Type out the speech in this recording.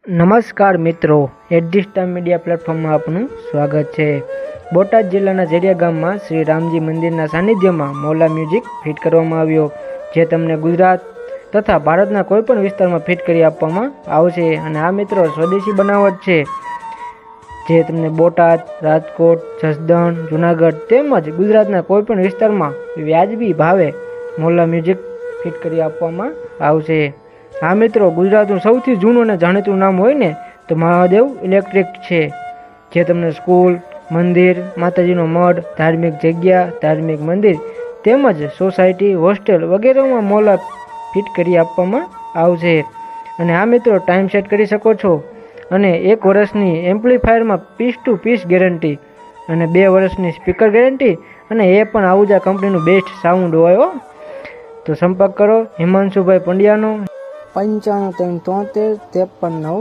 નમસ્કાર મિત્રો, at this time media પ્લેટફોર્મમાં આપનું સ્વાગત છે। બોટાદ જિલ્લાના ઝેરિયા ગામમાં શ્રી રામજી મંદિરના સાનિધ્યમાં મૌલા મ્યુઝિક ફિટ કરવામાં આવ્યો, જે તમને ગુજરાત તથા ભારતના કોઈપણ વિસ્તારમાં ફિટ કરી આપવામાં આવશે। અને આ મિત્રો સ્વદેશી બનાવટ છે, જે તમને બોટાદ, રાજકોટ, જસદણ, જુનાગઢ તેમજ ગુજરાતના કોઈપણ વિસ્તારમાં વ્યાજબી ભાવે મૌલા મ્યુઝિક ફિટ કરી આપવામાં આવશે। હા મિત્રો, ગુજરાતનું સૌથી જૂનું અને જાણીતું નામ હોય ને તો મહાદેવ ઇલેક્ટ્રિક છે, જે તમને સ્કૂલ, મંદિર, માતાજીનો મઠ, ધાર્મિક જગ્યા, ધાર્મિક મંદિર તેમજ સોસાયટી, હોસ્ટેલ વગેરેમાં મૌલા ફિટ કરી આપવામાં આવશે। અને આ મિત્રો ટાઈમ સેટ કરી શકો છો, અને 1 વર્ષની એમ્પ્લીફાયરમાં પીસ ટુ પીસ ગેરંટી અને 2 વર્ષની સ્પીકર ગેરંટી, અને એ પણ આહુજા કંપનીનું બેસ્ટ સાઉન્ડ હોય। તો સંપર્ક કરો હિમાંશુભાઈ પંડ્યાનો 95 373 53 9।